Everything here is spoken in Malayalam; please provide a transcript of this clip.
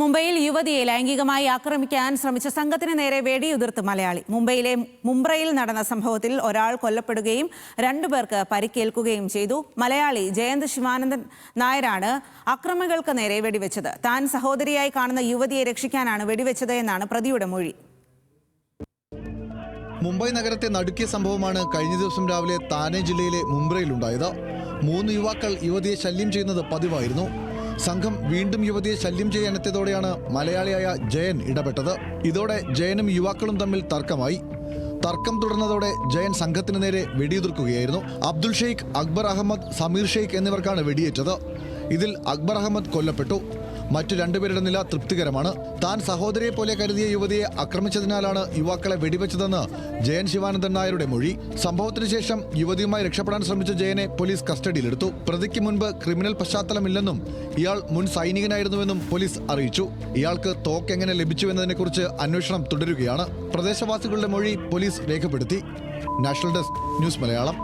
മുംബൈയിൽ യുവതിയെ ലൈംഗികമായി ആക്രമിക്കാൻ ശ്രമിച്ച സംഘത്തിന് നേരെ വെടിയുതിർത്ത് മലയാളി. മുംബൈയിലെ മുംബ്രയിൽ നടന്ന സംഭവത്തിൽ ഒരാൾ കൊല്ലപ്പെടുകയും 2 പേർക്ക് പരിക്കേൽക്കുകയും ചെയ്തു. മലയാളി ജയന്ത് ശിവാനന്ദൻ നായരാണ് അക്രമികൾക്ക് നേരെ വെടിവെച്ചത്. താൻ സഹോദരിയായി കാണുന്ന യുവതിയെ രക്ഷിക്കാനാണ് വെടിവെച്ചത് എന്നാണ് പ്രതിയുടെ മൊഴി. മുംബൈ നഗരത്തെ നടുക്കിയ സംഭവമാണ് കഴിഞ്ഞ ദിവസം രാവിലെ താനെ ജില്ലയിലെ മുംബ്രയിലുണ്ടായത്. 3 യുവാക്കൾ യുവതിയെ ശല്യം ചെയ്യുന്നത് പതിവായിരുന്നു. സംഘം വീണ്ടും യുവതിയെ ശല്യം ചെയ്യാനെത്തിയതോടെയാണ് മലയാളിയായ ജയൻ ഇടപെട്ടത്. ഇതോടെ ജയനും യുവാക്കളും തമ്മിൽ തർക്കമായി. തർക്കം തുടർന്നതോടെ ജയൻ സംഘത്തിന് നേരെ വെടിയുതിർക്കുകയായിരുന്നു. അബ്ദുൾ ഷെയ്ഖ്, അക്ബർ അഹമ്മദ്, സമീർ ഷെയ്ഖ് എന്നിവർക്കാണ് വെടിയേറ്റത്. ഇതിൽ അക്ബർ അഹമ്മദ് കൊല്ലപ്പെട്ടു. മറ്റു 2 പേരുടെ നില തൃപ്തികരമാണ്. താൻ സഹോദരിയെ പോലെ കരുതിയ യുവതിയെ ആക്രമിച്ചതിനാലാണ് യുവാക്കളെ വെടിവെച്ചതെന്ന് ജയൻ ശിവാനന്ദൻ നായരുടെ മൊഴി. സംഭവത്തിന് ശേഷം യുവതിയുമായി രക്ഷപ്പെടാൻ ശ്രമിച്ച ജയനെ പോലീസ് കസ്റ്റഡിയിലെടുത്തു. പ്രതിക്ക് മുൻപ് ക്രിമിനൽ പശ്ചാത്തലമില്ലെന്നും ഇയാൾ മുൻ സൈനികനായിരുന്നുവെന്നും പോലീസ് അറിയിച്ചു. ഇയാൾക്ക് തോക്ക് എങ്ങനെ ലഭിച്ചുവെന്നതിനെക്കുറിച്ച് അന്വേഷണം തുടരുകയാണ്. പ്രദേശവാസികളുടെ മൊഴി പോലീസ് രേഖപ്പെടുത്തി. National desk, news Malayalam.